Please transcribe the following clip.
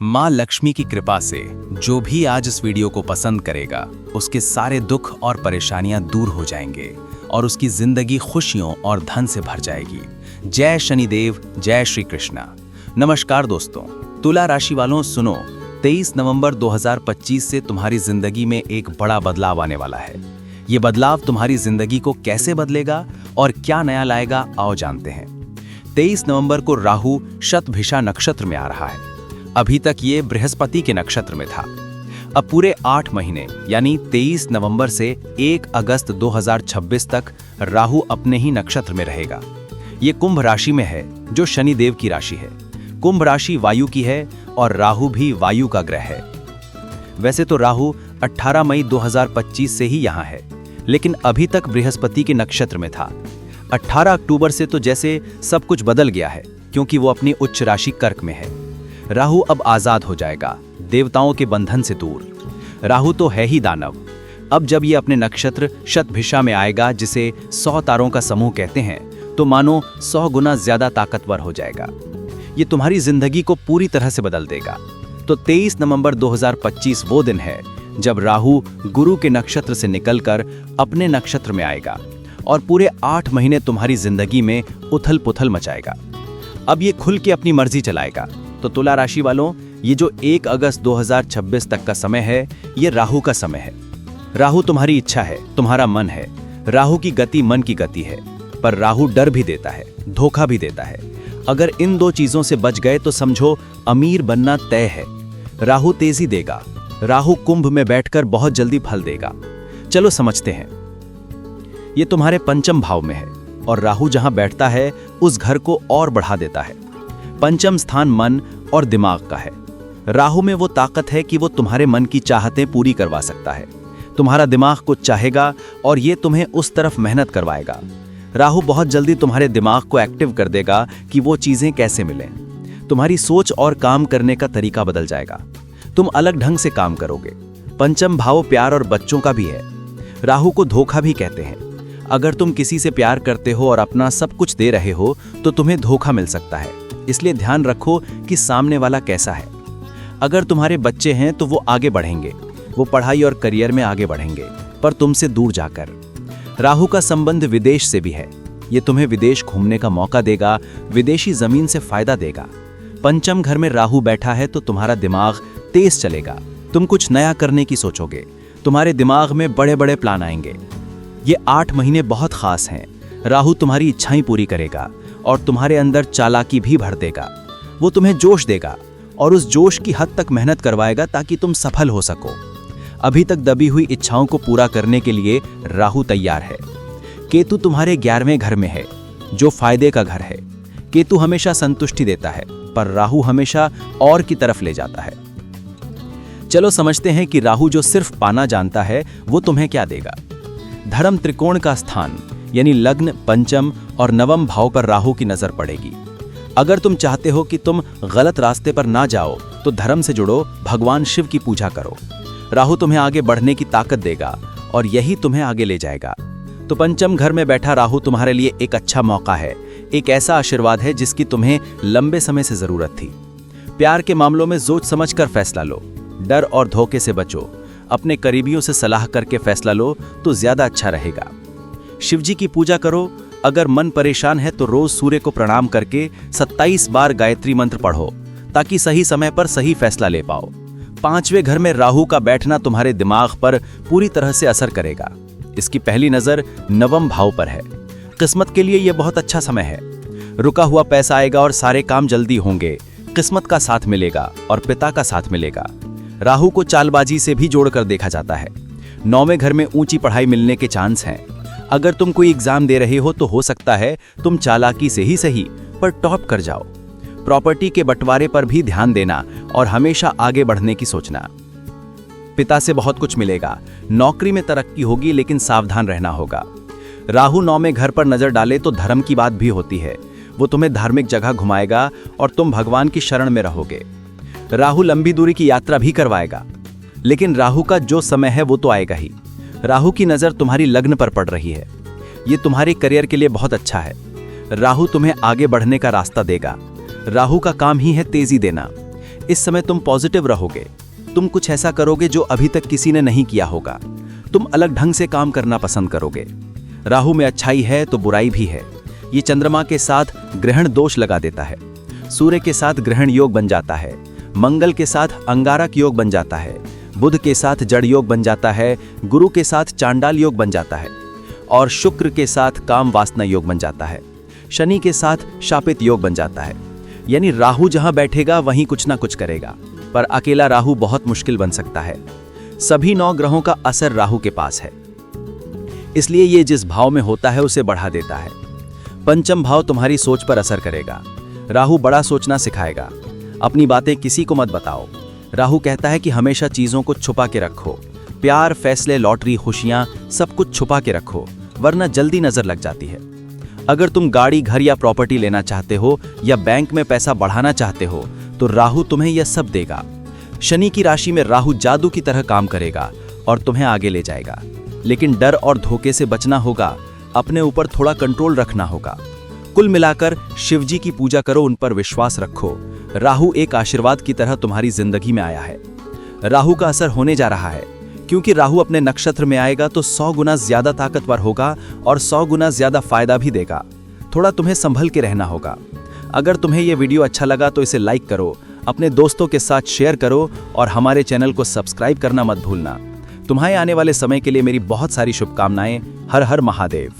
माँ लक्ष्मी की कृपा से जो भी आज इस वीडियो को पसंद करेगा उसके सारे दुख और परेशानियां दूर हो जाएंगे और उसकी जिंदगी खुशियों और धन से भर जाएगी। जय शनिदेव, जय श्री कृष्णा। नमस्कार दोस्तों, तुला राशि वालों सुनो, 23 नवंबर 2025 से तुम्हारी जिंदगी में एक बड़ा बदलाव आने वाला है। ये बदलाव तुम्हारी जिंदगी को कैसे बदलेगा और क्या नया लाएगा, आओ जानते हैं। 23 नवंबर को राहु शतभिषा नक्षत्र में आ रहा है। अभी तक ये बृहस्पति के नक्षत्र में था। अब पूरे 8 महीने यानी 23 नवंबर से 1 अगस्त 2026 तक राहु अपने ही नक्षत्र में रहेगा। ये कुंभ राशि में है जो शनिदेव की राशि है। कुंभ राशि वायु की है और राहु भी वायु का ग्रह है। वैसे तो राहु 18 मई 2025 से ही यहाँ है, लेकिन अभी तक बृहस्पति के नक्षत्र में था। 18 अक्टूबर से तो जैसे सब कुछ बदल गया है, क्योंकि वो अपनी उच्च राशि कर्क में है। राहु अब आजाद हो जाएगा, देवताओं के बंधन से दूर। राहु तो है ही दानव। अब जब ये अपने नक्षत्र शतभिषा में आएगा, जिसे 100 तारों का समूह कहते हैं, तो मानो 100 गुना ज्यादा ताकतवर हो जाएगा। ये तुम्हारी जिंदगी को पूरी तरह से बदल देगा। तो 23 नवंबर 2025 वो दिन है जब राहु गुरु के नक्षत्र से निकलकर अपने नक्षत्र में आएगा और पूरे 8 महीने तुम्हारी जिंदगी में उथल पुथल मचाएगा। अब ये खुल के अपनी मर्जी चलाएगा। तो तुला राशि वालों, ये जो 1 अगस्त 2026 तक का समय है, ये राहु का समय है। राहु तुम्हारी इच्छा है, तुम्हारा मन है। राहु की गति मन की गति है, पर राहु डर भी देता है, धोखा भी देता है। अगर इन दो चीजों से बच गए तो समझो अमीर बनना तय है। राहु तेजी देगा। राहु कुंभ में बैठकर बहुत जल्दी फल देगा। चलो समझते हैं। ये तुम्हारे पंचम भाव में है और राहु जहां बैठता है उस घर को और बढ़ा देता है। पंचम स्थान मन और दिमाग का है। राहु में वो ताकत है कि वो तुम्हारे मन की चाहतें पूरी करवा सकता है। तुम्हारा दिमाग कुछ चाहेगा और ये तुम्हें उस तरफ मेहनत करवाएगा। राहु बहुत जल्दी तुम्हारे दिमाग को एक्टिव कर देगा कि वो चीजें कैसे मिलें। तुम्हारी सोच और काम करने का तरीका बदल जाएगा। तुम अलग ढंग से काम करोगे। पंचम भाव प्यार और बच्चों का भी है। राहु को धोखा भी कहते हैं। अगर तुम किसी से प्यार करते हो और अपना सब कुछ दे रहे हो तो तुम्हें धोखा मिल सकता है। इसलिए ध्यान रखो कि सामने वाला कैसा है। अगर तुम्हारे बच्चे हैं तो वो आगे बढ़ेंगे, वो पढ़ाई और करियर में आगे बढ़ेंगे, पर तुमसे दूर जाकर। राहु का संबंध विदेश से भी है। ये तुम्हें विदेश घूमने का मौका देगा, विदेशी जमीन से फायदा देगा। पंचम घर में राहु बैठा है तो तुम्हारा दिमाग तेज चलेगा। तुम कुछ नया करने की सोचोगे। तुम्हारे दिमाग में बड़े बड़े प्लान आएंगे। ये 8 महीने बहुत खास हैं। राहु तुम्हारी इच्छाएं पूरी करेगा और तुम्हारे अंदर चालाकी भी भर देगा। वो तुम्हें जोश देगा और उस जोश की हद तक मेहनत करवाएगा ताकि तुम सफल हो सको। अभी तक दबी हुई इच्छाओं को पूरा करने के लिए राहु तैयार है। केतु तुम्हारे 11वें घर में है, जो फायदे का घर है। केतु हमेशा संतुष्टि देता है, पर राहु हमेशा और की तरफ ले जाता है। चलो समझते हैं कि राहु जो सिर्फ पाना जानता है, वो तुम्हें क्या देगा। धर्म त्रिकोण का स्थान यानी लग्न, पंचम और नवम भाव पर राहु की नजर पड़ेगी। अगर तुम चाहते हो कि तुम गलत रास्ते पर ना जाओ तो धर्म से जुड़ो, भगवान शिव की पूजा करो। राहु तुम्हें आगे बढ़ने की ताकत देगा और यही तुम्हें आगे ले जाएगा। तो पंचम घर में बैठा राहु तुम्हारे लिए एक अच्छा मौका है, एक ऐसा आशीर्वाद है जिसकी तुम्हें लंबे समय से जरूरत थी। प्यार के मामलों में सोच समझ कर फैसला लो। डर और धोखे से बचो। अपने करीबियों से सलाह करके फैसला लो तो ज्यादा अच्छा रहेगा। शिव जी की पूजा करो। अगर मन परेशान है तो रोज सूर्य को प्रणाम करके 27 बार गायत्री मंत्र पढ़ो, ताकि सही समय पर सही फैसला ले पाओ। 5वें घर में राहु का बैठना तुम्हारे दिमाग पर पूरी तरह से असर करेगा। इसकी पहली नजर नवम भाव पर है। किस्मत के लिए यह बहुत अच्छा समय है। रुका हुआ पैसा आएगा और सारे काम जल्दी होंगे। किस्मत का साथ मिलेगा और पिता का साथ मिलेगा। राहु को चालबाजी से भी जोड़कर देखा जाता है। 9वें घर में ऊंची पढ़ाई मिलने के चांस हैं। अगर तुम कोई एग्जाम दे रहे हो तो हो सकता है तुम चालाकी से ही सही, पर टॉप कर जाओ। प्रॉपर्टी के बंटवारे पर भी ध्यान देना और हमेशा आगे बढ़ने की सोचना। पिता से बहुत कुछ मिलेगा। नौकरी में तरक्की होगी, लेकिन सावधान रहना होगा। राहु 9वें घर पर नजर डाले तो धर्म की बात भी होती है। वो तुम्हें धार्मिक जगह घुमाएगा और तुम भगवान की शरण में रहोगे। राहु लंबी दूरी की यात्रा भी करवाएगा, लेकिन राहु का जो समय है वो तो आएगा ही। राहु की नजर तुम्हारी लग्न पर पड़ रही है। ये तुम्हारे करियर के लिए बहुत अच्छा है। राहु तुम्हें आगे बढ़ने का रास्ता देगा। राहु का काम ही है तेजी देना। इस समय तुम पॉजिटिव रहोगे। तुम कुछ ऐसा करोगे जो अभी तक किसी ने नहीं किया होगा। तुम अलग ढंग से काम करना पसंद करोगे। राहु में अच्छाई है तो बुराई भी है। ये चंद्रमा के साथ ग्रहण दोष लगा देता है। सूर्य के साथ ग्रहण योग बन जाता है। मंगल के साथ अंगारक योग बन जाता है। बुध के साथ जड़ योग बन जाता है। गुरु के साथ चांडाल योग बन जाता है और शुक्र के साथ काम वासना योग बन जाता है। शनि के साथ शापित योग बन जाता है। यानी राहु जहां बैठेगा वहीं कुछ ना कुछ करेगा, पर अकेला राहु बहुत मुश्किल बन सकता है। सभी 9 ग्रहों का असर राहु के पास है, इसलिए ये जिस भाव में होता है उसे बढ़ा देता है। पंचम भाव तुम्हारी सोच पर असर करेगा। राहु बड़ा सोचना सिखाएगा। अपनी बातें किसी को मत बताओ। राहु कहता है कि हमेशा चीजों को छुपा के रखो। प्यार, फैसले, लॉटरी, खुशियां सब कुछ छुपा के रखो, वरना जल्दी नजर लग जाती है। अगर तुम गाड़ी, घर या प्रॉपर्टी लेना चाहते हो या बैंक में पैसा बढ़ाना चाहते हो तो राहु तुम्हें यह सब देगा। शनि की राशि में राहु जादू की तरह काम करेगा और तुम्हें आगे ले जाएगा, लेकिन डर और धोखे से बचना होगा। अपने ऊपर थोड़ा कंट्रोल रखना होगा। कुल मिलाकर शिव जी की पूजा करो, उन पर विश्वास रखो। राहु एक आशीर्वाद की तरह तुम्हारी जिंदगी में आया है। राहु का असर होने जा रहा है, क्योंकि राहु अपने नक्षत्र में आएगा तो 100 गुना ज्यादा ताकतवर होगा और 100 गुना ज्यादा फायदा भी देगा। थोड़ा तुम्हें संभल के रहना होगा। अगर तुम्हें यह वीडियो अच्छा लगा तो इसे लाइक करो, अपने दोस्तों के साथ शेयर करो और हमारे चैनल को सब्सक्राइब करना मत भूलना। तुम्हारे आने वाले समय के लिए मेरी बहुत सारी शुभकामनाएं। हर हर महादेव।